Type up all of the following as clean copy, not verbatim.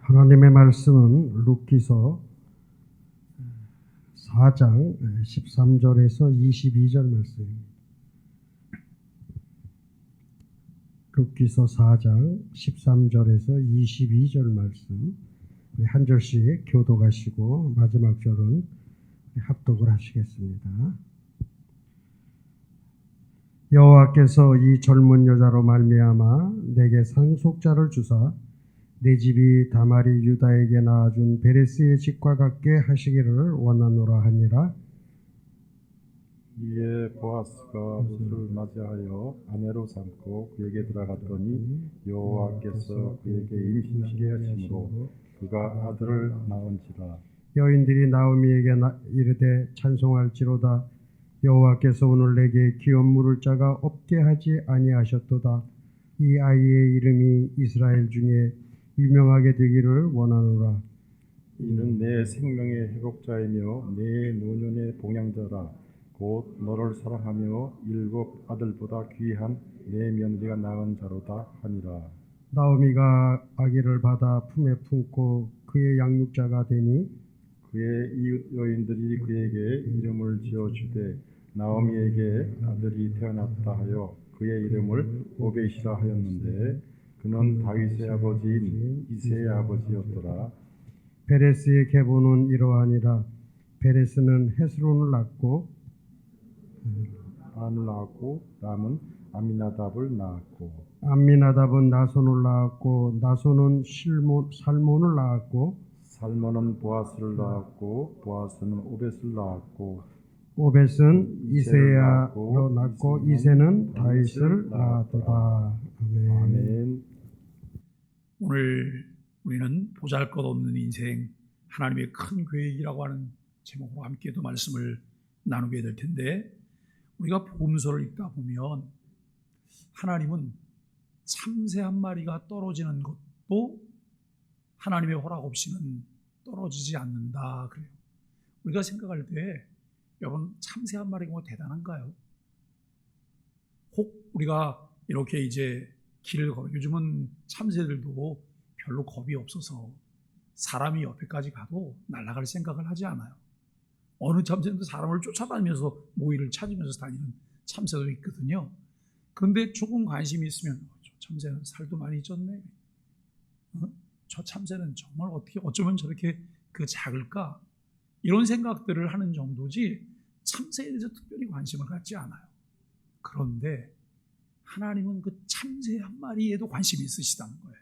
하나님의 말씀은 룻기서 4장 13절에서 22절 말씀입니다. 룻기서 4장 13절에서 22절 말씀, 우리 한 절씩 교독하시고 마지막 절은 합독을 하시겠습니다. 여호와께서 이 젊은 여자로 말미암아 내게 상속자를 주사 내 집이 다말이 유다에게 낳아준 베레스의 집과 같게 하시기를 원하노라 하니라. 이에 보아스가 룻을 맞이하여 아내로 삼고 그에게 들어갔더니 여호와께서 그에게 임신하게 하심으로 그가 아들을 낳은지라. 여인들이 나오미에게 이르되 찬송할지로다. 여호와께서 오늘 내게 기업 물을 자가 없게 하지 아니하셨도다. 이 아이의 이름이 이스라엘 중에 유명하게 되기를 원하노라. 이는 내 생명의 회복자이며 내 노년의 봉양자라. 곧 너를 사랑하며 7 아들보다 귀한 내 며느리가 낳은 자로다 하니라. 나오미가 아기를 받아 품에 품고 그의 양육자가 되니 그의 이웃 여인들이 그에게 이름을 지어주되 나오미에게 아들이 태어났다 하여 그의 이름을 오벳이라 하였는데 그는 다윗의 아버지인 이새의 아버지였더라. 베레스의 계보는 이러하니라. 베레스는 헤스론을 낳고 람을 낳았고 람은 아미나답을 낳았고 암미나답은 나손을 낳았고 나손은 살몬을 낳았고 살몬은 보아스를 낳았고 보아스는 오벳을 낳았고 오벳은 이새야로 낳고 이새는 다윗을 낳았도다. 아멘. 아멘. 오늘 우리는 보잘것없는 인생, 하나님의 큰 계획이라고 하는 제목으로 함께도 말씀을 나누게 될 텐데, 우리가 복음서를 읽다 보면 하나님은 참새 한 마리가 떨어지는 것도 하나님의 허락 없이는 떨어지지 않는다 그래요. 우리가 생각할 때 여러분, 참새 한 마리가 뭐 대단한가요? 혹 우리가 이렇게 이제 길을 걸어, 요즘은 참새들도 별로 겁이 없어서 사람이 옆에까지 가도 날아갈 생각을 하지 않아요. 어느 참새도 사람을 쫓아다니면서 모이를 찾으면서 다니는 참새도 있거든요. 그런데 조금 관심이 있으면 저 참새는 살도 많이 쪘네. 저 참새는 정말 어떻게 어쩌면 저렇게 작을까? 이런 생각들을 하는 정도지 참새에 대해서 특별히 관심을 갖지 않아요. 그런데 하나님은 그 참새 한 마리에도 관심이 있으시다는 거예요.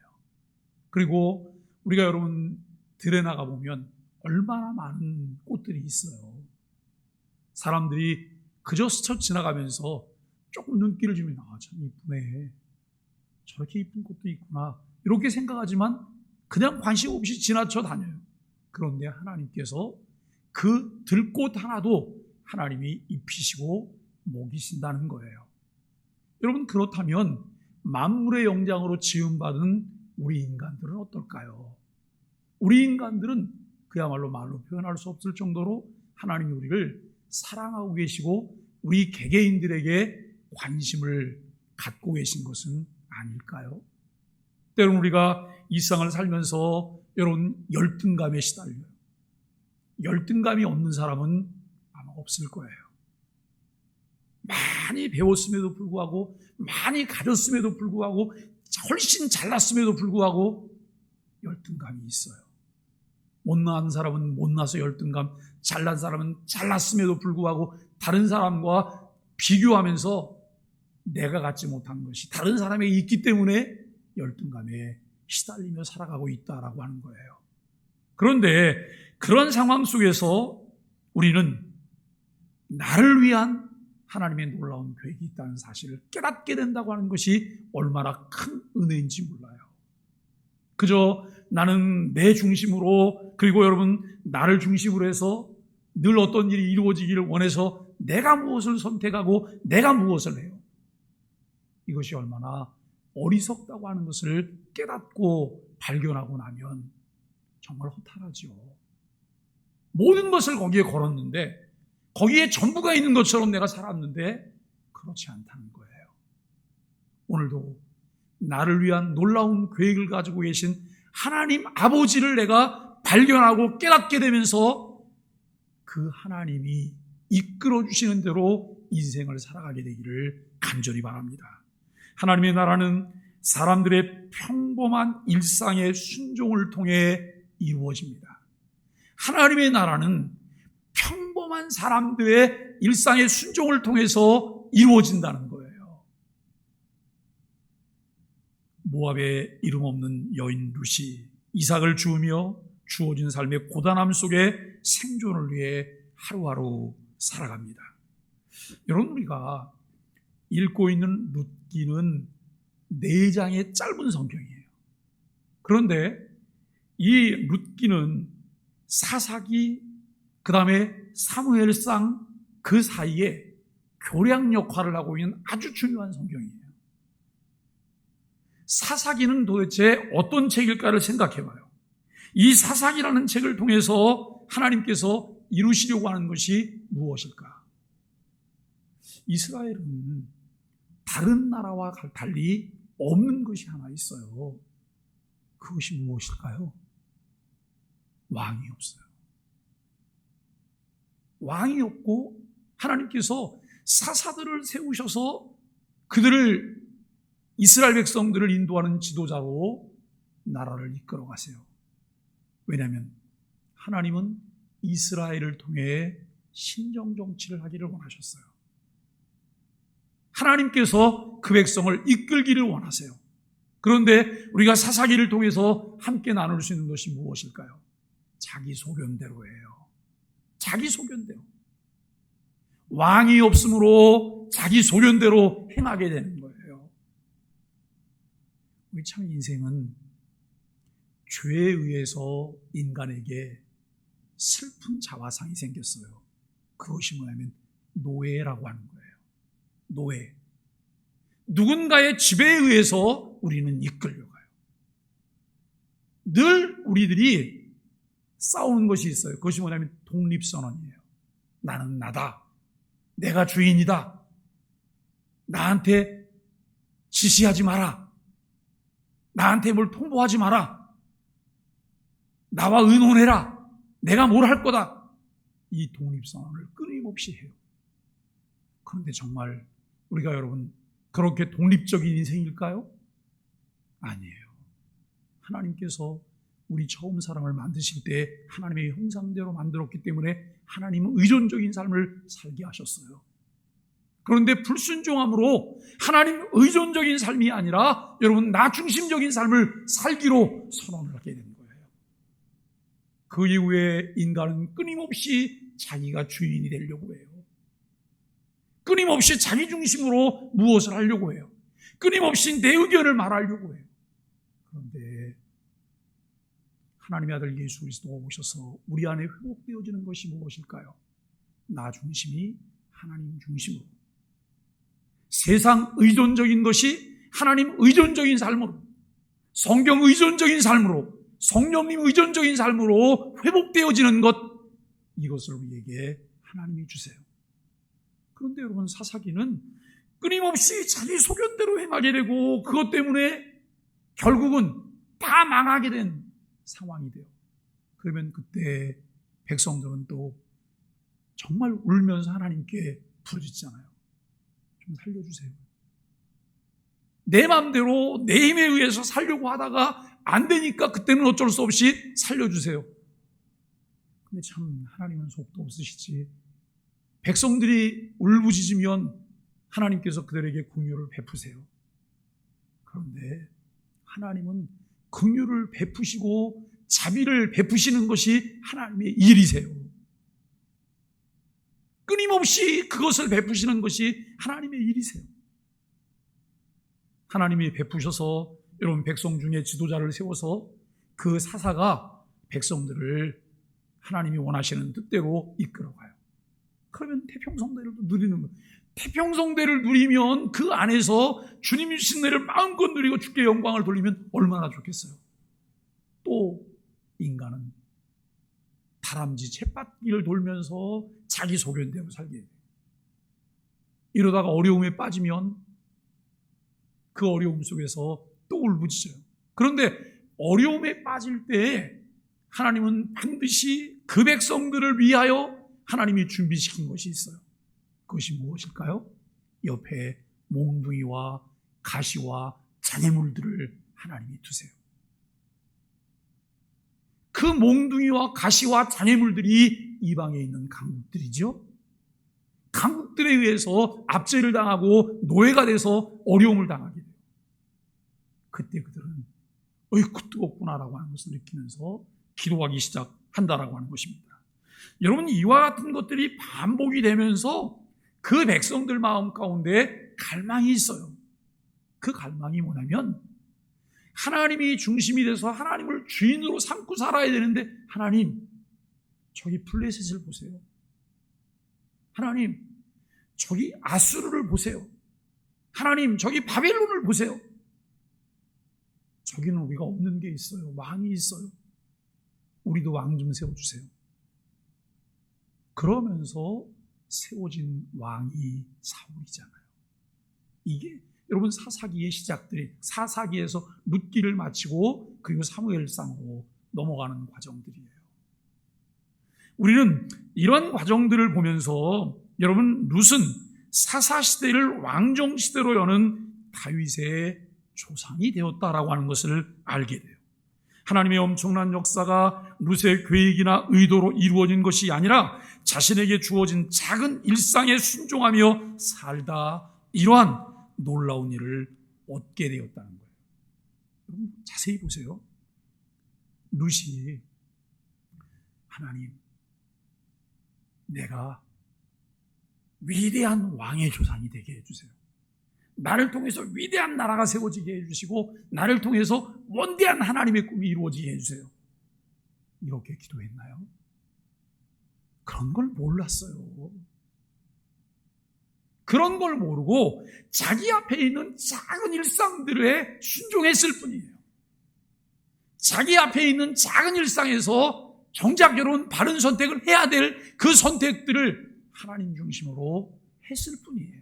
그리고 우리가 여러분 들에 나가 보면 얼마나 많은 꽃들이 있어요. 사람들이 그저 스쳐 지나가면서 조금 눈길을 주면 참 이쁘네, 저렇게 이쁜 꽃도 있구나, 이렇게 생각하지만 그냥 관심 없이 지나쳐 다녀요. 그런데 하나님께서 그 들꽃 하나도 하나님이 입히시고 먹이신다는 거예요. 여러분, 그렇다면 만물의 영장으로 지음받은 우리 인간들은 어떨까요? 우리 인간들은 그야말로 말로 표현할 수 없을 정도로 하나님이 우리를 사랑하고 계시고 우리 개개인들에게 관심을 갖고 계신 것은 아닐까요? 때로는 우리가 이 세상을 살면서 여러분 열등감에 시달려요. 열등감이 없는 사람은 아마 없을 거예요. 많이 배웠음에도 불구하고, 많이 가졌음에도 불구하고, 훨씬 잘났음에도 불구하고 열등감이 있어요. 못난 사람은 못나서 열등감, 잘난 사람은 잘났음에도 불구하고 다른 사람과 비교하면서 내가 갖지 못한 것이 다른 사람에게 있기 때문에 열등감에 시달리며 살아가고 있다라고 하는 거예요. 그런데 그런 상황 속에서 우리는 나를 위한 하나님의 놀라운 계획이 있다는 사실을 깨닫게 된다고 하는 것이 얼마나 큰 은혜인지 몰라요. 그저 나는 내 중심으로, 그리고 여러분 나를 중심으로 해서 늘 어떤 일이 이루어지기를 원해서 내가 무엇을 선택하고 내가 무엇을 해요. 이것이 얼마나 어리석다고 하는 것을 깨닫고 발견하고 나면 정말 허탈하죠. 모든 것을 거기에 걸었는데, 거기에 전부가 있는 것처럼 내가 살았는데 그렇지 않다는 거예요. 오늘도 나를 위한 놀라운 계획을 가지고 계신 하나님 아버지를 내가 발견하고 깨닫게 되면서 그 하나님이 이끌어 주시는 대로 인생을 살아가게 되기를 간절히 바랍니다. 하나님의 나라는 사람들의 평범한 일상의 순종을 통해 이루어집니다. 하나님의 나라는 평범한 사람들의 일상의 순종을 통해서 이루어진다는 거예요. 모압의 이름 없는 여인 룻이 이삭을 주우며 주어진 삶의 고단함 속에 생존을 위해 하루하루 살아갑니다. 여러분, 우리가 읽고 있는 룻기는 4장의 짧은 성경이에요. 그런데 이 룻기는 사사기, 그 다음에 사무엘상 그 사이에 교량 역할을 하고 있는 아주 중요한 성경이에요. 사사기는 도대체 어떤 책일까를 생각해봐요. 이 사사기라는 책을 통해서 하나님께서 이루시려고 하는 것이 무엇일까? 이스라엘은 다른 나라와 달리 없는 것이 하나 있어요. 그것이 무엇일까요? 왕이 없어요. 왕이 없고 하나님께서 사사들을 세우셔서 그들을, 이스라엘 백성들을 인도하는 지도자로 나라를 이끌어 가세요. 왜냐하면 하나님은 이스라엘을 통해 신정 정치를 하기를 원하셨어요. 하나님께서 그 백성을 이끌기를 원하세요. 그런데 우리가 사사기를 통해서 함께 나눌 수 있는 것이 무엇일까요? 자기 소견대로예요. 자기 소견대로. 왕이 없으므로 자기 소견대로 행하게 되는 거예요. 우리 참 인생은 죄에 의해서 인간에게 슬픈 자화상이 생겼어요. 그것이 뭐냐면 노예라고 하는 거예요. 노예. 누군가의 지배에 의해서 우리는 이끌려가요. 늘 우리들이 싸우는 것이 있어요. 그것이 뭐냐면 독립선언이에요. 나는 나다. 내가 주인이다. 나한테 지시하지 마라. 나한테 뭘 통보하지 마라. 나와 의논해라. 내가 뭘 할 거다. 이 독립선언을 끊임없이 해요. 그런데 정말 우리가 여러분 그렇게 독립적인 인생일까요? 아니에요. 하나님께서 우리 처음 사람을 만드실 때 하나님의 형상대로 만들었기 때문에 하나님은 의존적인 삶을 살게 하셨어요. 그런데 불순종함으로 하나님 의존적인 삶이 아니라 여러분 나 중심적인 삶을 살기로 선언을 하게 된 거예요. 그 이후에 인간은 끊임없이 자기가 주인이 되려고 해요. 끊임없이 자기 중심으로 무엇을 하려고 해요. 끊임없이 내 의견을 말하려고 해요. 그런데 하나님의 아들 예수 그리스도가 오셔서 우리 안에 회복되어지는 것이 무엇일까요? 나 중심이 하나님 중심으로, 세상 의존적인 것이 하나님 의존적인 삶으로, 성경 의존적인 삶으로, 성령님 의존적인 삶으로 회복되어지는 것, 이것을 우리에게 하나님이 주세요. 그런데 여러분 사사기는 끊임없이 자기 소견대로 행하게 되고 그것 때문에 결국은 다 망하게 된 상황이 돼요. 그러면 그때 백성들은 또 정말 울면서 하나님께 부르짖잖아요. 좀 살려주세요. 내 마음대로 내 힘에 의해서 살려고 하다가 안 되니까 그때는 어쩔 수 없이 살려주세요. 근데 참 하나님은 속도 없으시지. 백성들이 울부짖으면 하나님께서 그들에게 긍휼을 베푸세요. 그런데 하나님은 긍휼을 베푸시고 자비를 베푸시는 것이 하나님의 일이세요. 끊임없이 그것을 베푸시는 것이 하나님의 일이세요. 하나님이 베푸셔서 여러분 백성 중에 지도자를 세워서 그 사사가 백성들을 하나님이 원하시는 뜻대로 이끌어가요. 그러면 태평성대를 누리는 거예요. 태평성대를 누리면 그 안에서 주님이 주신 은혜를 마음껏 누리고 주께 영광을 돌리면 얼마나 좋겠어요. 또 인간은 다람쥐 쳇바퀴를 돌면서 자기 소견대로 살게 돼요. 이러다가 어려움에 빠지면 그 어려움 속에서 또 울부짖어요. 그런데 어려움에 빠질 때 하나님은 반드시 그 백성들을 위하여 하나님이 준비시킨 것이 있어요. 그것이 무엇일까요? 옆에 몽둥이와 가시와 장애물들을 하나님이 두세요. 그 몽둥이와 가시와 장애물들이 이방에 있는 강국들이죠. 강국들에 의해서 압제를 당하고 노예가 돼서 어려움을 당하게 돼요. 그때 그들은 어이쿠 뜨겁구나라고 하는 것을 느끼면서 기도하기 시작한다라고 하는 것입니다. 여러분, 이와 같은 것들이 반복이 되면서 그 백성들 마음 가운데 갈망이 있어요. 그 갈망이 뭐냐면 하나님이 중심이 돼서 하나님을 주인으로 삼고 살아야 되는데, 하나님 저기 블레셋을 보세요. 하나님 저기 아수르를 보세요. 하나님 저기 바벨론을 보세요. 저기는 우리가 없는 게 있어요. 왕이 있어요. 우리도 왕 좀 세워주세요. 그러면서 세워진 왕이 사울이잖아요. 이게 여러분 사사기의 시작들이, 사사기에서 룻기를 마치고 그리고 사무엘상으로 넘어가는 과정들이에요. 우리는 이런 과정들을 보면서 여러분, 룻은 사사시대를 왕정시대로 여는 다윗의 조상이 되었다라고 하는 것을 알게 돼요. 하나님의 엄청난 역사가 룻의 계획이나 의도로 이루어진 것이 아니라 자신에게 주어진 작은 일상에 순종하며 살다 이러한 놀라운 일을 얻게 되었다는 거예요. 여러분 자세히 보세요. 룻이 하나님, 내가 위대한 왕의 조상이 되게 해주세요. 나를 통해서 위대한 나라가 세워지게 해주시고 나를 통해서 원대한 하나님의 꿈이 이루어지게 해주세요. 이렇게 기도했나요? 그런 걸 몰랐어요. 그런 걸 모르고 자기 앞에 있는 작은 일상들에 순종했을 뿐이에요. 자기 앞에 있는 작은 일상에서 정작 여러분 바른 선택을 해야 될 그 선택들을 하나님 중심으로 했을 뿐이에요.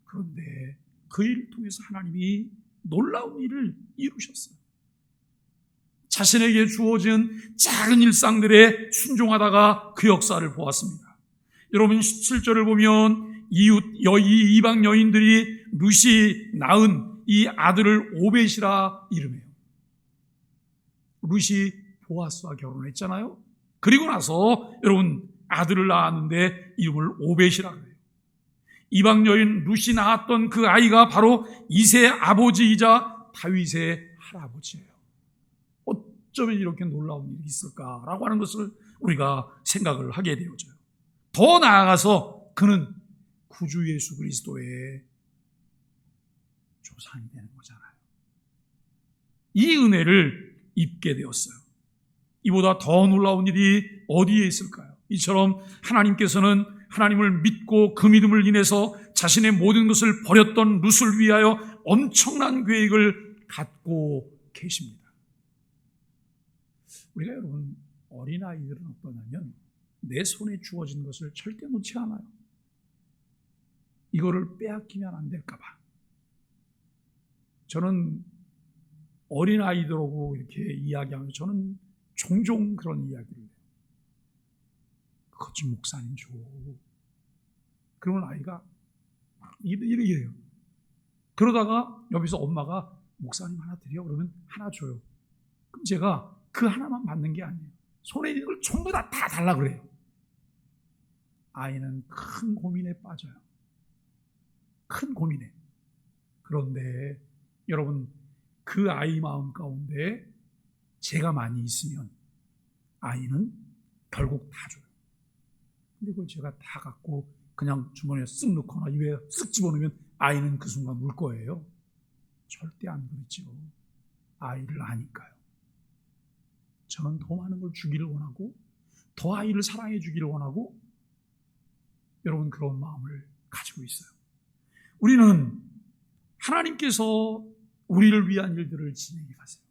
그런데 그 일을 통해서 하나님이 놀라운 일을 이루셨어요. 자신에게 주어진 작은 일상들에 순종하다가 그 역사를 보았습니다. 여러분 17절을 보면 이 이방 여인들이 룻이 낳은 이 아들을 오벳이라 이름해요. 룻이 보아스와 결혼했잖아요. 그리고 나서 여러분 아들을 낳았는데 이름을 오벳이라 그래요. 이방 여인 룻이 낳았던 그 아이가 바로 이새의 아버지이자 다윗의 할아버지예요. 어쩌면 이렇게 놀라운 일이 있을까라고 하는 것을 우리가 생각을 하게 되어져요. 더 나아가서 그는 구주 예수 그리스도의 조상이 되는 거잖아요. 이 은혜를 입게 되었어요. 이보다 더 놀라운 일이 어디에 있을까요? 이처럼 하나님께서는 하나님을 믿고 그 믿음을 인해서 자신의 모든 것을 버렸던 룻을 위하여 엄청난 계획을 갖고 계십니다. 우리가 여러분 어린아이들은 어떠냐면 내 손에 주어진 것을 절대 놓지 않아요. 이거를 빼앗기면 안 될까 봐. 저는 어린아이들하고 이렇게 이야기하면 저는 종종 그런 이야기를 해요. 그것 좀 목사님 줘. 그러면 아이가 이래요. 그러다가 옆에서 엄마가 목사님 하나 드려 그러면 하나 줘요. 그럼 제가 그 하나만 받는 게 아니에요. 손에 있는 걸 전부 다 달라 그래요. 아이는 큰 고민에 빠져요. 큰 고민에. 그런데 여러분 그 아이 마음 가운데 제가 많이 있으면 아이는 결국 다 줘요. 근데 그걸 제가 다 갖고 그냥 주머니에 쓱 넣거나 입에 쓱 집어넣으면 아이는 그 순간 울 거예요. 절대 안 그렇죠. 아이를 아니까요. 저는 더 많은 걸 주기를 원하고 더 아이를 사랑해 주기를 원하고 여러분 그런 마음을 가지고 있어요. 우리는 하나님께서 우리를 위한 일들을 진행해 가세요.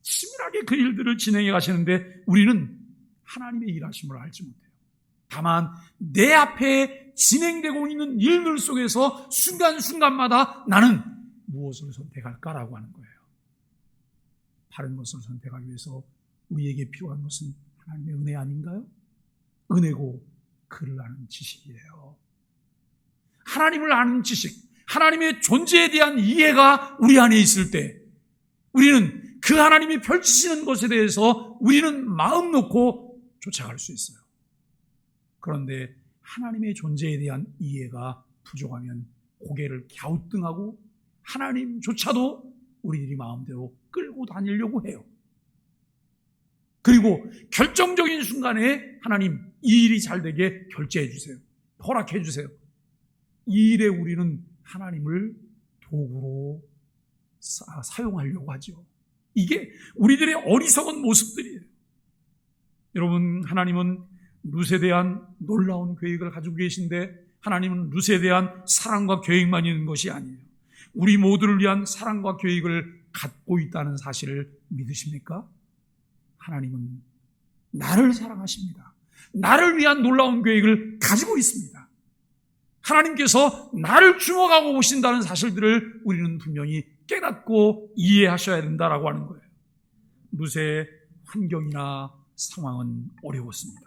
치밀하게 그 일들을 진행해 가시는데 우리는 하나님의 일하심을 알지 못해요. 다만 내 앞에 진행되고 있는 일들 속에서 순간순간마다 나는 무엇을 선택할까라고 하는 거예요. 바른 것을 선택하기 위해서 우리에게 필요한 것은 하나님의 은혜 아닌가요? 은혜고 그를 아는 지식이에요. 하나님을 아는 지식, 하나님의 존재에 대한 이해가 우리 안에 있을 때 우리는 그 하나님이 펼치시는 것에 대해서 우리는 마음 놓고 쫓아갈 수 있어요. 그런데 하나님의 존재에 대한 이해가 부족하면 고개를 갸우뚱하고 하나님조차도 우리들이 마음대로 끌고 다니려고 해요. 그리고 결정적인 순간에 하나님 이 일이 잘 되게 결제해 주세요. 허락해 주세요. 이 일에 우리는 하나님을 도구로 사용하려고 하죠. 이게 우리들의 어리석은 모습들이에요. 여러분, 하나님은 룻에 대한 놀라운 계획을 가지고 계신데 하나님은 룻에 대한 사랑과 계획만 있는 것이 아니에요. 우리 모두를 위한 사랑과 계획을 갖고 있다는 사실을 믿으십니까? 하나님은 나를 사랑하십니다. 나를 위한 놀라운 계획을 가지고 있습니다. 하나님께서 나를 주목하고 오신다는 사실들을 우리는 분명히 깨닫고 이해하셔야 된다라고 하는 거예요. 룻의 환경이나 상황은 어려웠습니다.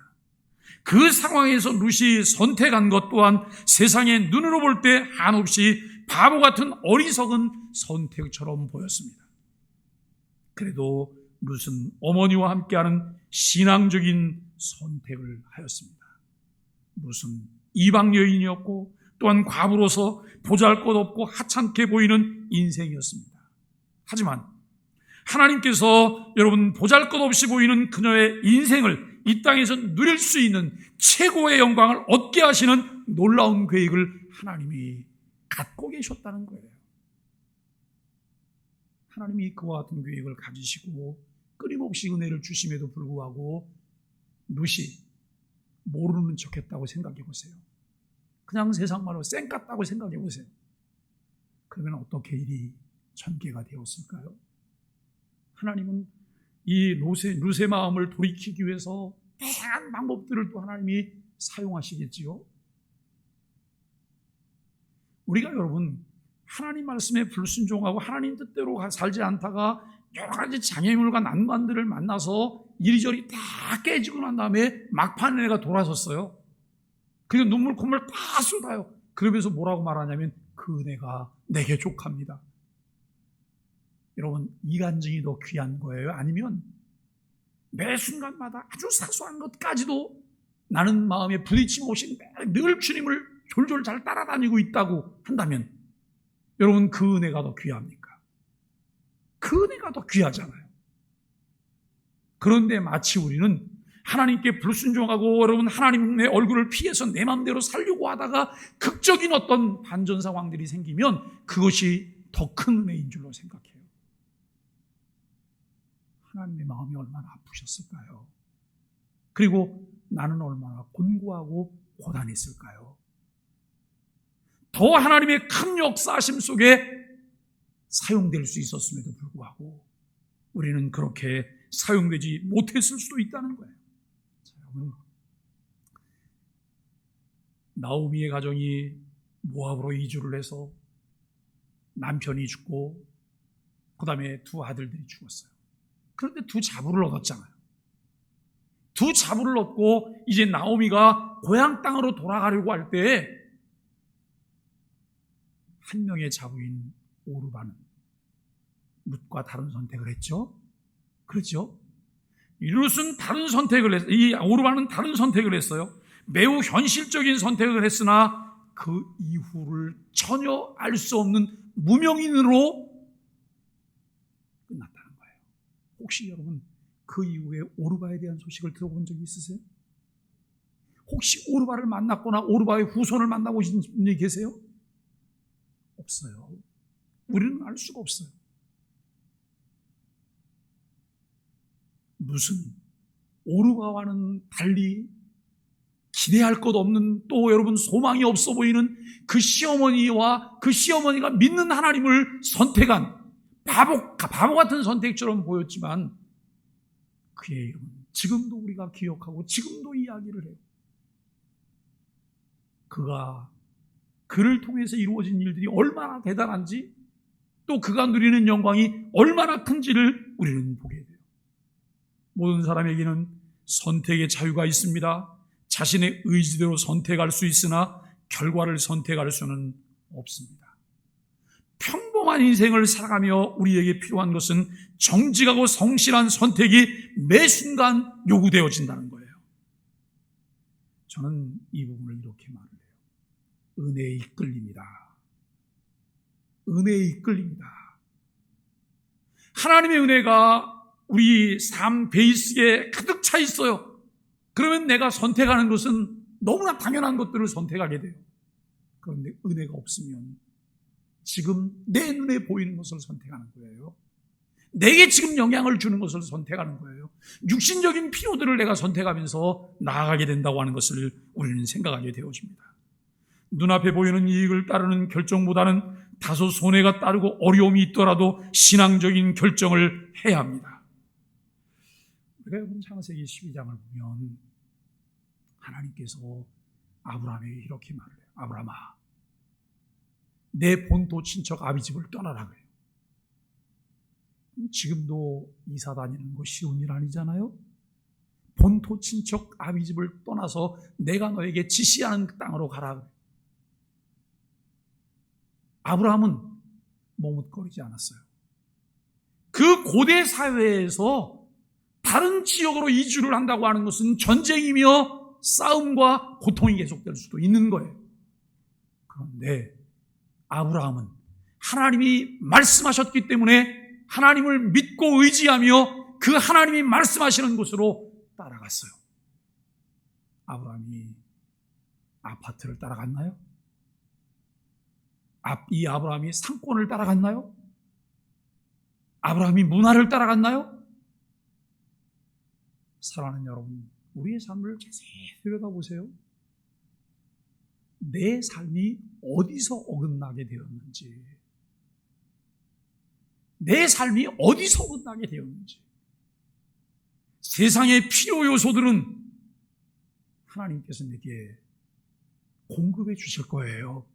그 상황에서 룻이 선택한 것 또한 세상의 눈으로 볼 때 한없이 바보 같은 어리석은 선택처럼 보였습니다. 그래도 룻은 어머니와 함께하는 신앙적인 선택을 하였습니다. 룻은 이방 여인이었고 또한 과부로서 보잘것없고 하찮게 보이는 인생이었습니다. 하지만 하나님께서 여러분 보잘것없이 보이는 그녀의 인생을 이 땅에서 누릴 수 있는 최고의 영광을 얻게 하시는 놀라운 계획을 하나님이 갖고 계셨다는 거예요. 하나님이 그와 같은 계획을 가지시고 끊임없이 은혜를 주심에도 불구하고 룻이 모르는 척했다고 생각해 보세요. 그냥 세상 말로 쌩 같다고 생각해 보세요. 그러면 어떻게 일이 전개가 되었을까요? 하나님은 이 룻의 마음을 돌이키기 위해서 다양한 방법들을 또 하나님이 사용하시겠지요. 우리가 여러분 하나님 말씀에 불순종하고 하나님 뜻대로 살지 않다가 여러 가지 장애물과 난관들을 만나서 이리저리 다 깨지고 난 다음에 막판에 내가 돌아섰어요. 그리고 눈물 콧물 다 쏟아요. 그러면서 뭐라고 말하냐면 그 은혜가 내게 족합니다. 여러분, 이 간증이 더 귀한 거예요? 아니면 매 순간마다 아주 사소한 것까지도 나는 마음에 부딪힘 없이 늘 주님을 졸졸 잘 따라다니고 있다고 한다면 여러분, 그 은혜가 더 귀합니까? 그 은혜가 더 귀하잖아요. 그런데 마치 우리는 하나님께 불순종하고 여러분 하나님의 얼굴을 피해서 내 마음대로 살려고 하다가 극적인 어떤 반전 상황들이 생기면 그것이 더 큰 은혜인 줄로 생각해요. 하나님의 마음이 얼마나 아프셨을까요? 그리고 나는 얼마나 곤고하고 고단했을까요? 더 하나님의 큰 역사하심 속에 사용될 수 있었음에도 불구하고 우리는 그렇게 사용되지 못했을 수도 있다는 거예요. 자, 여러분, 나오미의 가정이 모압으로 이주를 해서 남편이 죽고 그 다음에 두 아들들이 죽었어요. 그런데 두 자부를 얻었잖아요. 두 자부를 얻고 이제 나오미가 고향 땅으로 돌아가려고 할 때 한 명의 자부인 오르바는 룻과 다른 선택을 했죠. 그렇죠? 룻은 다른 선택을 했어요. 이 오르바는 다른 선택을 했어요. 매우 현실적인 선택을 했으나 그 이후를 전혀 알 수 없는 무명인으로 끝났다는 거예요. 혹시 여러분 그 이후에 오르바에 대한 소식을 들어본 적이 있으세요? 혹시 오르바를 만났거나 오르바의 후손을 만나보신 분이 계세요? 없어요. 우리는 알 수가 없어요. 무슨 오르바와는 달리 기대할 것 없는 또 여러분 소망이 없어 보이는 그 시어머니와 그 시어머니가 믿는 하나님을 선택한 바보 같은 선택처럼 보였지만 그의 이름은 지금도 우리가 기억하고 지금도 이야기를 해요. 그가 그를 통해서 이루어진 일들이 얼마나 대단한지 또 그가 누리는 영광이 얼마나 큰지를 우리는 보게 돼요. 모든 사람에게는 선택의 자유가 있습니다. 자신의 의지대로 선택할 수 있으나 결과를 선택할 수는 없습니다. 평범한 인생을 살아가며 우리에게 필요한 것은 정직하고 성실한 선택이 매 순간 요구되어진다는 거예요. 저는 이 부분을 이렇게 말을 해요. 은혜에 이끌립니다. 은혜에 이끌립니다. 하나님의 은혜가 우리 삶 베이스에 가득 차 있어요. 그러면 내가 선택하는 것은 너무나 당연한 것들을 선택하게 돼요. 그런데 은혜가 없으면 지금 내 눈에 보이는 것을 선택하는 거예요. 내게 지금 영향을 주는 것을 선택하는 거예요. 육신적인 필요들을 내가 선택하면서 나아가게 된다고 하는 것을 우리는 생각하게 되어집니다. 눈앞에 보이는 이익을 따르는 결정보다는 다소 손해가 따르고 어려움이 있더라도 신앙적인 결정을 해야 합니다. 우리가 여러분 창세기 12장을 보면 하나님께서 아브라함에게 이렇게 말을 해요. 아브라함아, 내 본토 친척 아비집을 떠나라 그래요. 지금도 이사 다니는 거 쉬운 일 아니잖아요. 본토 친척 아비집을 떠나서 내가 너에게 지시하는 그 땅으로 가라 그래요. 아브라함은 머뭇거리지 않았어요. 그 고대 사회에서 다른 지역으로 이주를 한다고 하는 것은 전쟁이며 싸움과 고통이 계속될 수도 있는 거예요. 그런데 아브라함은 하나님이 말씀하셨기 때문에 하나님을 믿고 의지하며 그 하나님이 말씀하시는 곳으로 따라갔어요. 아브라함이 아파트를 따라갔나요? 이 아브라함이 상권을 따라갔나요? 아브라함이 문화를 따라갔나요? 사랑하는 여러분, 우리의 삶을 자세히 들여다보세요. 내 삶이 어디서 어긋나게 되었는지, 내 삶이 어디서 어긋나게 되었는지. 세상의 필요 요소들은 하나님께서 내게 공급해 주실 거예요.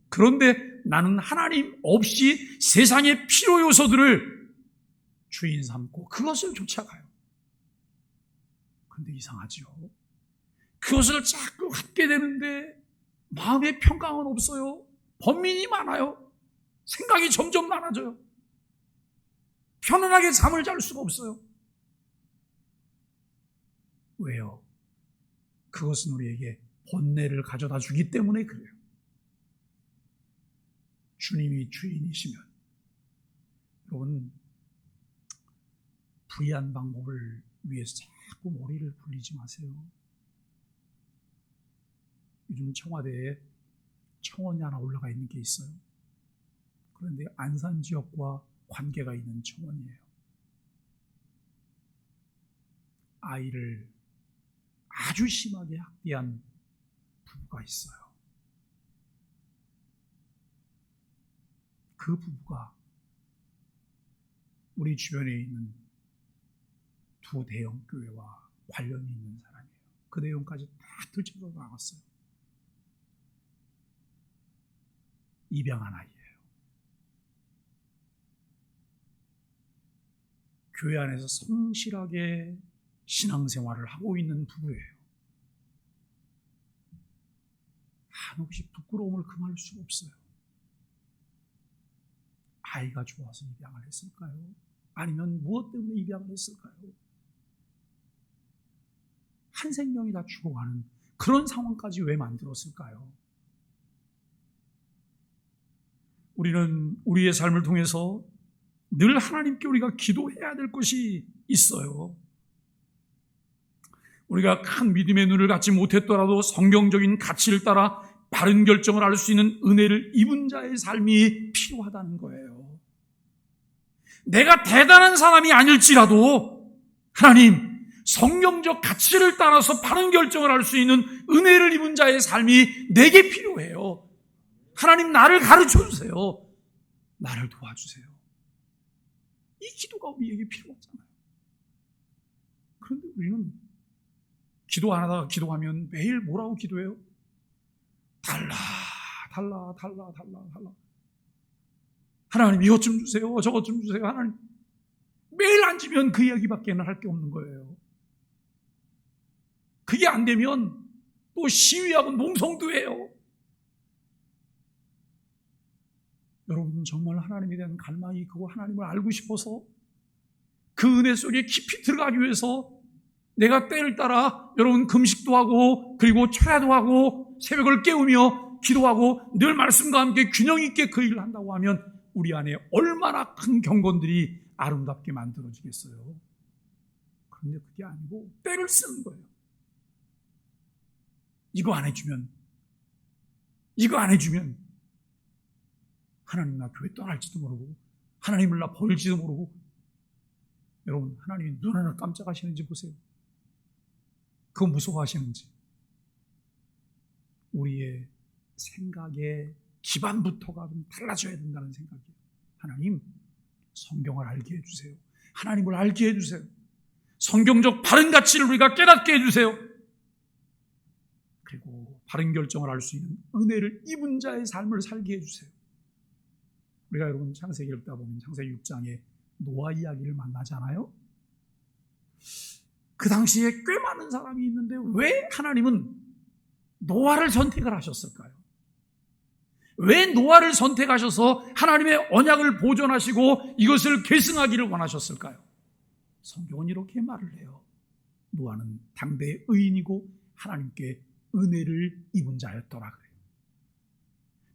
그런데 나는 하나님 없이 세상의 필요 요소들을 주인 삼고 그것을 쫓아가요. 그런데 이상하죠. 그것을 자꾸 갖게 되는데 마음의 평강은 없어요. 번민이 많아요. 생각이 점점 많아져요. 편안하게 잠을 잘 수가 없어요. 왜요? 그것은 우리에게 번뇌를 가져다 주기 때문에 그래요. 주님이 주인이시면 여러분, 불의한 방법을 위해서 자꾸 머리를 굴리지 마세요. 요즘 청와대에 청원이 하나 올라가 있는 게 있어요. 그런데 안산 지역과 관계가 있는 청원이에요. 아이를 아주 심하게 학대한 부부가 있어요. 그 부부가 우리 주변에 있는 두 대형 교회와 관련이 있는 사람이에요. 그 내용까지 다 들춰서 나왔어요. 입양한 아이예요. 교회 안에서 성실하게 신앙생활을 하고 있는 부부예요. 한없이 부끄러움을 금할 수 없어요. 아이가 좋아서 입양을 했을까요? 아니면 무엇 때문에 입양을 했을까요? 한 생명이 다 죽어가는 그런 상황까지 왜 만들었을까요? 우리는 우리의 삶을 통해서 늘 하나님께 우리가 기도해야 될 것이 있어요. 우리가 큰 믿음의 눈을 갖지 못했더라도 성경적인 가치를 따라 바른 결정을 할 수 있는 은혜를 입은 자의 삶이 필요하다는 거예요. 내가 대단한 사람이 아닐지라도 하나님, 성경적 가치를 따라서 바른 결정을 할 수 있는 은혜를 입은 자의 삶이 내게 필요해요. 하나님, 나를 가르쳐 주세요. 나를 도와주세요. 이 기도가 우리에게 필요하잖아요. 그런데 우리는 기도 안 하다가 기도하면 매일 뭐라고 기도해요? 달라. 하나님 이것 좀 주세요, 저것 좀 주세요. 하나님 매일 앉으면 그 이야기밖에는 할 게 없는 거예요. 그게 안 되면 또 시위하고 농성도 해요. 여러분 정말 하나님에 대한 갈망이 있고 하나님을 알고 싶어서 그 은혜 속에 깊이 들어가기 위해서 내가 때를 따라 여러분 금식도 하고 그리고 철야도 하고 새벽을 깨우며 기도하고 늘 말씀과 함께 균형 있게 그 일을 한다고 하면 우리 안에 얼마나 큰 경건들이 아름답게 만들어지겠어요. 그런데 그게 아니고 때를 쓰는 거예요. 이거 안 해주면 하나님 나 교회 떠날지도 모르고 하나님을 나 버릴지도 모르고. 여러분 하나님이 눈 하나 깜짝하시는지 보세요. 그거 무서워하시는지. 우리의 생각의 기반부터가 좀 달라져야 된다는 생각이에요. 하나님 성경을 알게 해주세요. 하나님을 알게 해주세요. 성경적 바른 가치를 우리가 깨닫게 해주세요. 그리고 바른 결정을 할 수 있는 은혜를 입은 자의 삶을 살게 해주세요. 우리가 여러분 창세기 읽다 보면 창세기 6장에 노아 이야기를 만나잖아요. 그 당시에 꽤 많은 사람이 있는데 왜 하나님은 노아를 선택을 하셨을까요? 왜 노아를 선택하셔서 하나님의 언약을 보존하시고 이것을 계승하기를 원하셨을까요? 성경은 이렇게 말을 해요. 노아는 당대의 의인이고 하나님께 은혜를 입은 자였더라 그래요.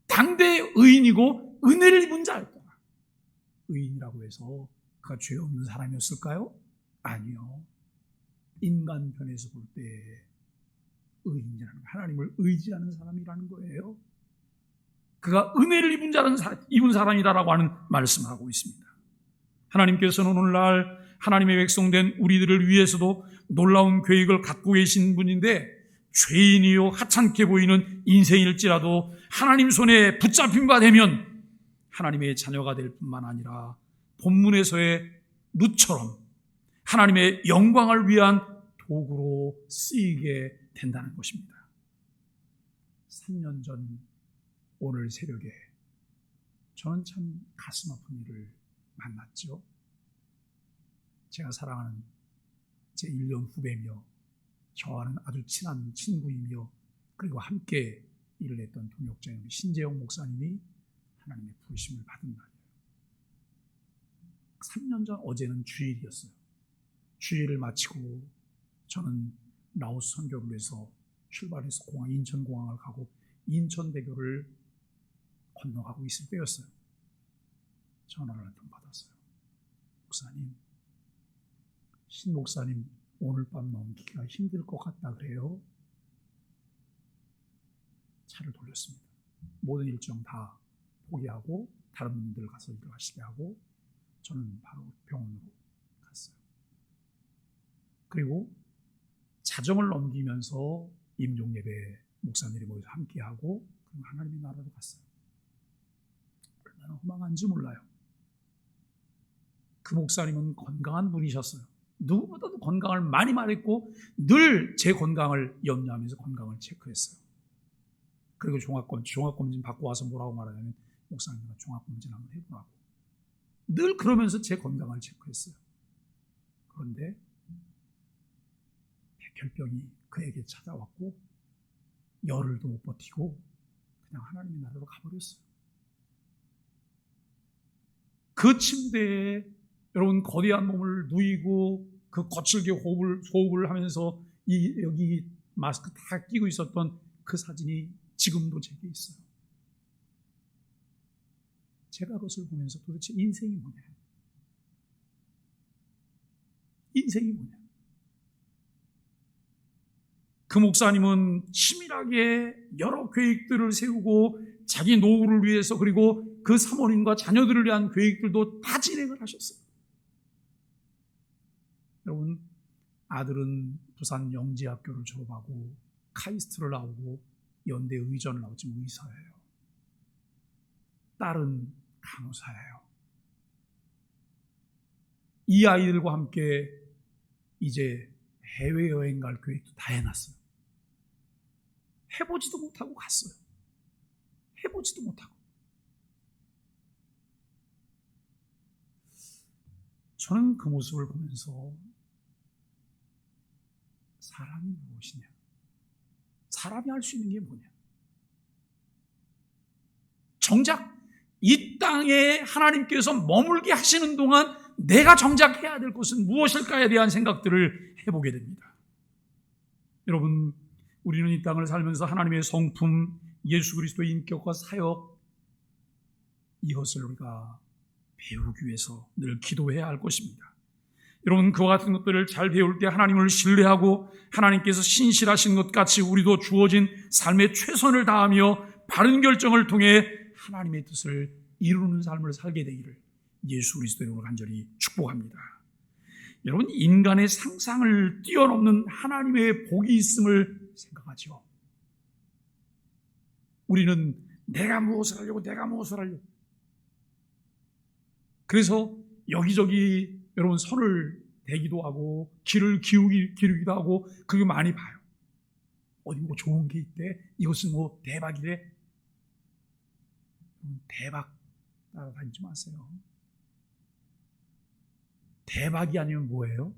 당대의 의인이고 은혜를 입은 자였더라. 의인이라고 해서 그가 죄 없는 사람이었을까요? 아니요. 인간 편에서 볼 때 의인이라는 하나님을 의지하는 사람이라는 거예요. 그가 은혜를 입은 사람이다라고 하는 말씀을 하고 있습니다. 하나님께서는 오늘날 하나님의 백성된 우리들을 위해서도 놀라운 계획을 갖고 계신 분인데 죄인이요 하찮게 보이는 인생일지라도 하나님 손에 붙잡힌 바 되면 하나님의 자녀가 될 뿐만 아니라 본문에서의 룻처럼 하나님의 영광을 위한 도구로 쓰이게 된다는 것입니다. 3년 전 오늘 새벽에 저는 참 가슴 아픈 일을 만났죠. 제가 사랑하는 제 1년 후배며 저와는 아주 친한 친구이며 그리고 함께 일을 했던 동역자인 신재영 목사님이 하나님의 부르심을 받은 날이에요. 3년 전 어제는 주일이었어요. 주일을 마치고 저는 라오스 선교를 해서 출발해서 인천공항을 가고 인천대교를 건너가고 있을 때였어요. 전화를 한 통 받았어요. 목사님, 신 목사님 오늘 밤 넘기기가 힘들 것 같다 그래요. 차를 돌렸습니다. 모든 일정 다 포기하고 다른 분들 가서 일을 하시게 하고 저는 바로 병원으로 갔어요. 그리고 자정을 넘기면서 임종예배 목사님들이 모여서 함께하고 그리고 하나님의 나라로 갔어요. 얼마나 허망한지 몰라요. 그 목사님은 건강한 분이셨어요. 누구보다도 건강을 많이 말했고 늘 제 건강을 염려하면서 건강을 체크했어요. 그리고 종합검진 받고 와서 뭐라고 말하냐면 목사님과 종합검진 한번 해보라고. 늘 그러면서 제 건강을 체크했어요. 그런데 백혈병이 그에게 찾아왔고 열흘도 못 버티고 그냥 하나님의 나라로 가버렸어요. 그 침대에 여러분 거대한 몸을 누이고 그 거칠게 호흡을 하면서 여기 마스크 다 끼고 있었던 그 사진이 지금도 제게 있어요. 제가 그것을 보면서 도대체 인생이 뭐냐? 인생이 뭐냐? 그 목사님은 치밀하게 여러 계획들을 세우고 자기 노후를 위해서 그리고 그 사모님과 자녀들을 위한 계획들도 다 진행을 하셨어요. 여러분, 아들은 부산 영재학교를 졸업하고 카이스트를 나오고 연대 의전을 나오고 지금 의사예요. 딸은 간호사예요. 이 아이들과 함께 이제 해외여행 갈 계획도 다 해놨어요. 해보지도 못하고 갔어요. 해보지도 못하고. 저는 그 모습을 보면서 사람이 무엇이냐? 사람이 할 수 있는 게 뭐냐? 정작 이 땅에 하나님께서 머물게 하시는 동안 내가 정작 해야 될 것은 무엇일까에 대한 생각들을 해보게 됩니다. 여러분, 우리는 이 땅을 살면서 하나님의 성품, 예수 그리스도의 인격과 사역, 이것을 우리가 배우기 위해서 늘 기도해야 할 것입니다. 여러분, 그와 같은 것들을 잘 배울 때 하나님을 신뢰하고 하나님께서 신실하신 것 같이 우리도 주어진 삶의 최선을 다하며 바른 결정을 통해 하나님의 뜻을 이루는 삶을 살게 되기를 예수 그리스도의 이름으로 간절히 축복합니다. 여러분, 인간의 상상을 뛰어넘는 하나님의 복이 있음을 생각하죠. 우리는 내가 무엇을 하려고 그래서 여기저기 여러분 선을 대기도 하고 길을 기르기도 하고 그게 많이 봐요. 어디 뭐 좋은 게 있대, 이것은 뭐 대박이래. 대박 따라다니지 마세요. 대박이 아니면 뭐예요?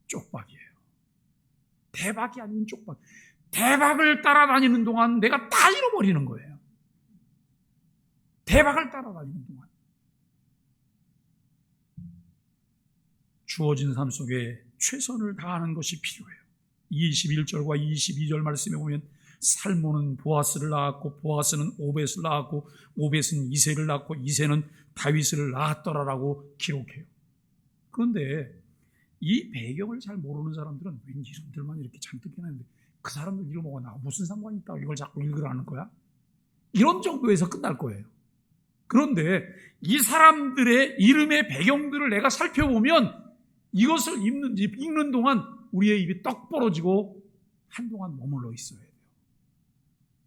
쪽박이에요. 대박이 아니면 쪽박. 대박을 따라다니는 동안 내가 다 잃어버리는 거예요. 대박을 따라다니는 동안. 주어진 삶 속에 최선을 다하는 것이 필요해요. 21절과 22절 말씀에 보면 살몬은 보아스를 낳았고 보아스는 오벳을 낳았고 오벳은 이새를 낳고 이새는 다윗을 낳았더라라고 기록해요. 그런데 이 배경을 잘 모르는 사람들은 왠지 이름들만 이렇게 잔뜩 해놨는데 그 사람들 이름하고 나 무슨 상관이 있다고 이걸 자꾸 읽으라는 거야? 이런 정도에서 끝날 거예요. 그런데 이 사람들의 이름의 배경들을 내가 살펴보면 이것을 읽는 동안 우리의 입이 떡 벌어지고 한동안 머물러 있어야 돼요.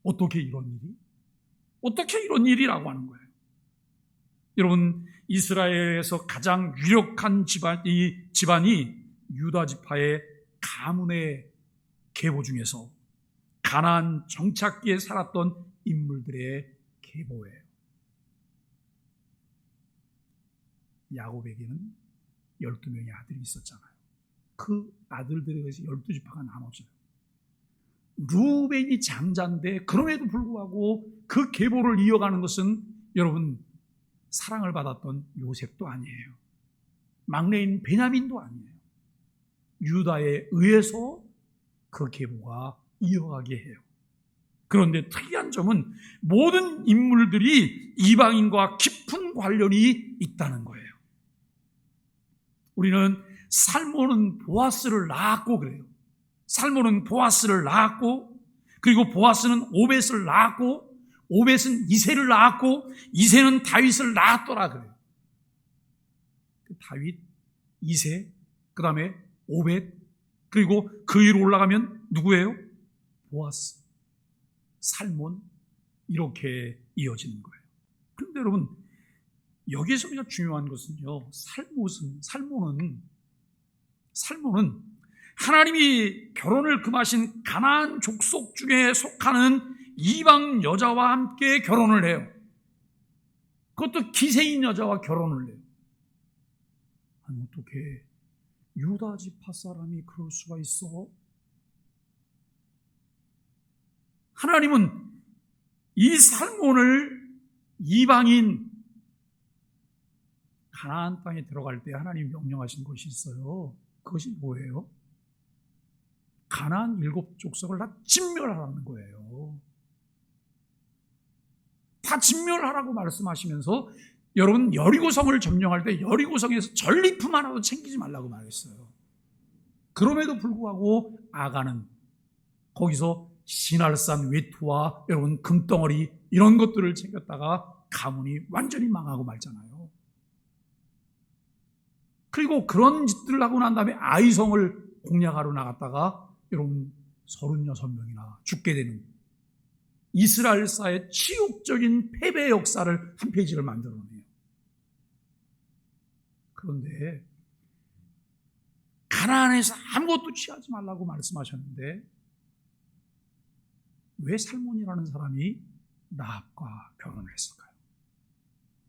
어떻게 이런 일이? 어떻게 이런 일이라고 하는 거예요? 여러분, 이스라엘에서 가장 유력한 집안이 유다 지파의 가문의 계보 중에서 가나안 정착기에 살았던 인물들의 계보예요. 야곱에게는 12명의 아들이 있었잖아요. 그 아들들에 의해서 12지파가 나눠져요. 루벤이 장자인데 그럼에도 불구하고 그 계보를 이어가는 것은 여러분 사랑을 받았던 요셉도 아니에요. 막내인 베냐민도 아니에요. 유다에 의해서 그 계보가 이어가게 해요. 그런데 특이한 점은 모든 인물들이 이방인과 깊은 관련이 있다는 거예요. 우리는 살몬은 보아스를 낳았고 그래요. 살몬은 보아스를 낳았고 그리고 보아스는 오벳을 낳았고 오벳은 이새를 낳았고 이새는 다윗을 낳았더라 그래요. 다윗, 이새, 그 다음에 오벳, 그리고 그 위로 올라가면 누구예요? 보아스, 살몬, 이렇게 이어지는 거예요. 그런데 여러분, 여기에서 우리가 중요한 것은요, 살몬은 하나님이 결혼을 금하신 가나안 족속 중에 속하는 이방 여자와 함께 결혼을 해요. 그것도 기생인 여자와 결혼을 해요. 아니, 어떻게 유다 지파 사람이 그럴 수가 있어? 하나님은 이 살몬을 이방인 가나안 땅에 들어갈 때 하나님이 명령하신 것이 있어요. 그것이 뭐예요? 가나안 7족속을 다 진멸하라는 거예요. 다 진멸하라고 말씀하시면서 여러분 여리고성을 점령할 때 여리고성에서 전리품 하나도 챙기지 말라고 말했어요. 그럼에도 불구하고 아간은 거기서 시날산 외투와 여러분 금덩어리 이런 것들을 챙겼다가 가문이 완전히 망하고 말잖아요. 그리고 그런 짓들을 하고 난 다음에 아이성을 공략하러 나갔다가 여러분 36명이나 죽게 되는 이스라엘사의 치욕적인 패배 역사를 한 페이지를 만들어내요. 그런데 가나안에서 아무것도 취하지 말라고 말씀하셨는데 왜 살몬이라는 사람이 라합과 결혼을 했을까요?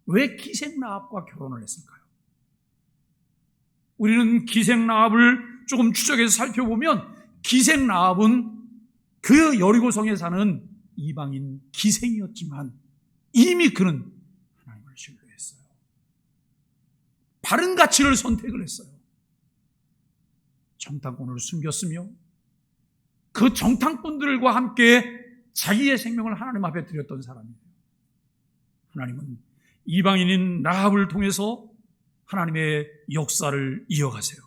왜 기생 라합과 결혼을 했을까요? 우리는 기생 라합을 조금 추적해서 살펴보면 기생 라합은 그 여리고성에 사는 이방인 기생이었지만 이미 그는 하나님을 신뢰했어요. 바른 가치를 선택을 했어요. 정탐꾼을 숨겼으며 그 정탐꾼들과 함께 자기의 생명을 하나님 앞에 드렸던 사람이에요. 하나님은 이방인인 라합을 통해서 하나님의 역사를 이어가세요.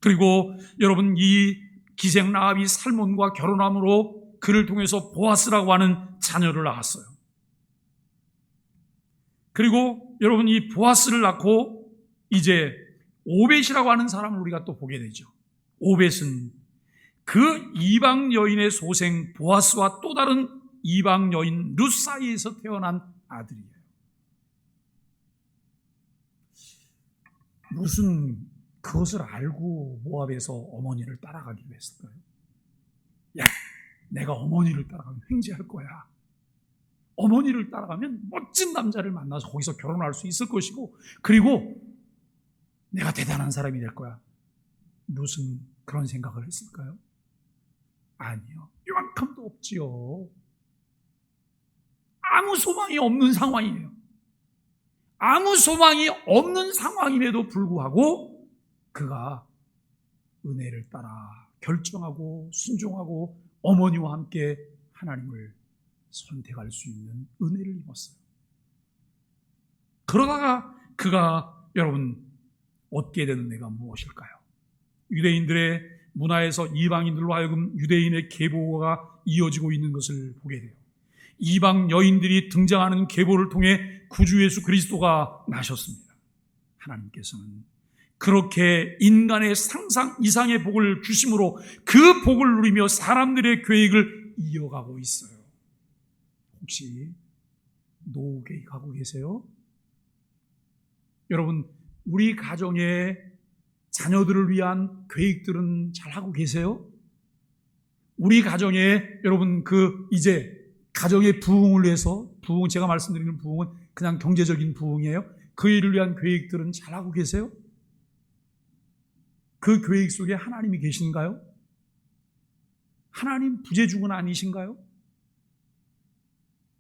그리고 여러분, 이 기생 라합이 살몬과 결혼함으로 그를 통해서 보아스라고 하는 자녀를 낳았어요. 그리고 여러분, 이 보아스를 낳고 이제 오벳이라고 하는 사람을 우리가 또 보게 되죠. 오벳은 그 이방 여인의 소생 보아스와 또 다른 이방 여인 룻 사이에서 태어난 아들이에요. 룻은 그것을 알고 모압에서 어머니를 따라가기로 했을까요? 야, 내가 어머니를 따라가면 횡재할 거야. 어머니를 따라가면 멋진 남자를 만나서 거기서 결혼할 수 있을 것이고, 그리고 내가 대단한 사람이 될 거야. 룻은 그런 생각을 했을까요? 아니요. 요만큼도 없지요. 아무 소망이 없는 상황이에요. 아무 소망이 없는 상황임에도 불구하고 그가 은혜를 따라 결정하고 순종하고 어머니와 함께 하나님을 선택할 수 있는 은혜를 입었어요. 그러다가 그가 여러분 얻게 된 은혜가 무엇일까요? 유대인들의 문화에서 이방인들로 하여금 유대인의 계보가 이어지고 있는 것을 보게 돼요. 이방 여인들이 등장하는 계보를 통해 구주 예수 그리스도가 나셨습니다. 하나님께서는 그렇게 인간의 상상 이상의 복을 주심으로 그 복을 누리며 사람들의 계획을 이어가고 있어요. 혹시 노후 계획하고 계세요? 여러분, 우리 가정의 자녀들을 위한 계획들은 잘 하고 계세요? 우리 가정에 여러분 이제 가정의 부흥을 위해서, 제가 말씀드리는 부흥은 그냥 경제적인 부흥이에요. 그 일을 위한 계획들은 잘 하고 계세요? 그 계획 속에 하나님이 계신가요? 하나님 부재중은 아니신가요?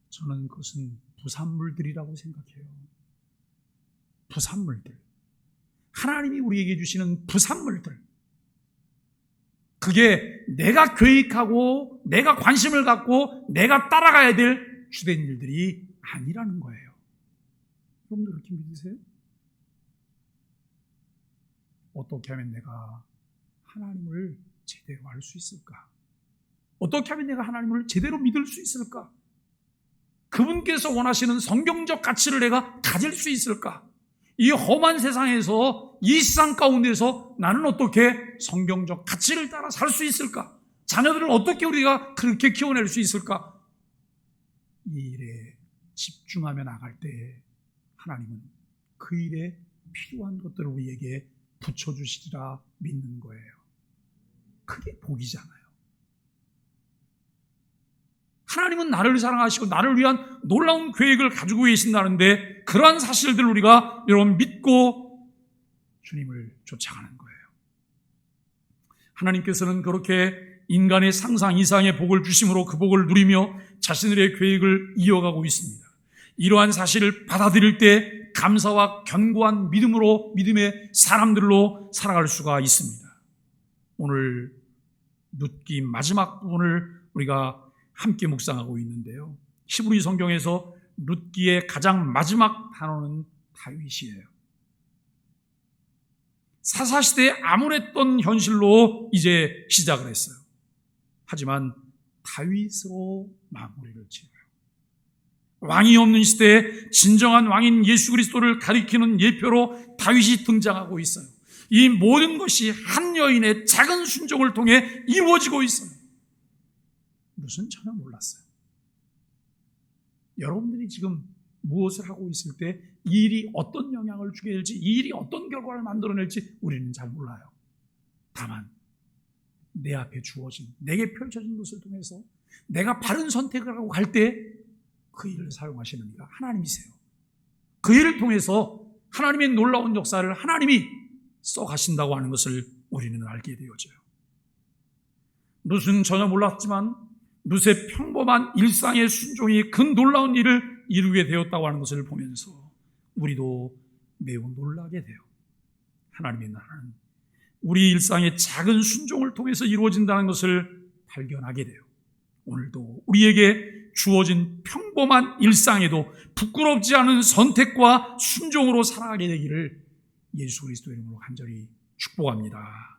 저는 그것은 부산물들이라고 생각해요. 부산물들. 하나님이 우리에게 주시는 부산물들. 그게 내가 계획하고 내가 관심을 갖고 내가 따라가야 될 주된 일들이 아니라는 거예요. 여러분들 그렇게 믿으세요? 어떻게 하면 내가 하나님을 제대로 알 수 있을까? 어떻게 하면 내가 하나님을 제대로 믿을 수 있을까? 그분께서 원하시는 성경적 가치를 내가 가질 수 있을까? 이 험한 세상에서, 이 세상 가운데서 나는 어떻게 성경적 가치를 따라 살 수 있을까? 자녀들을 어떻게 우리가 그렇게 키워낼 수 있을까? 이 일에 집중하며 나갈 때 하나님은 그 일에 필요한 것들을 우리에게 붙여주시리라 믿는 거예요. 그게 복이잖아요. 하나님은 나를 사랑하시고 나를 위한 놀라운 계획을 가지고 계신다는데 그러한 사실들을 우리가 여러분 믿고 주님을 쫓아가는 거예요. 하나님께서는 그렇게 인간의 상상 이상의 복을 주심으로 그 복을 누리며 자신들의 계획을 이어가고 있습니다. 이러한 사실을 받아들일 때 감사와 견고한 믿음의 사람들로 살아갈 수가 있습니다. 오늘 룻기 마지막 부분을 우리가 함께 묵상하고 있는데요. 히브리 성경에서 룻기의 가장 마지막 단어는 다윗이에요. 사사시대에 암울했던 현실로 이제 시작을 했어요. 하지만 다윗으로 마무리를 지어요. 왕이 없는 시대에 진정한 왕인 예수 그리스도를 가리키는 예표로 다윗이 등장하고 있어요. 이 모든 것이 한 여인의 작은 순종을 통해 이루어지고 있어요. 룻은 전혀 몰랐어요. 여러분들이 지금 무엇을 하고 있을 때 이 일이 어떤 영향을 주게 될지, 이 일이 어떤 결과를 만들어낼지 우리는 잘 몰라요. 다만 내 앞에 주어진, 내게 펼쳐진 것을 통해서 내가 바른 선택을 하고 갈 때 그 일을 사용하시는 이가 하나님이세요. 그 일을 통해서 하나님의 놀라운 역사를 하나님이 써가신다고 하는 것을 우리는 알게 되어져요. 룻은 전혀 몰랐지만 룻의 평범한 일상의 순종이 그 놀라운 일을 이루게 되었다고 하는 것을 보면서 우리도 매우 놀라게 돼요. 하나님의 나라는 우리 일상의 작은 순종을 통해서 이루어진다는 것을 발견하게 돼요. 오늘도 우리에게 주어진 평범한 일상에도 부끄럽지 않은 선택과 순종으로 살아가게 되기를 예수 그리스도 이름으로 간절히 축복합니다.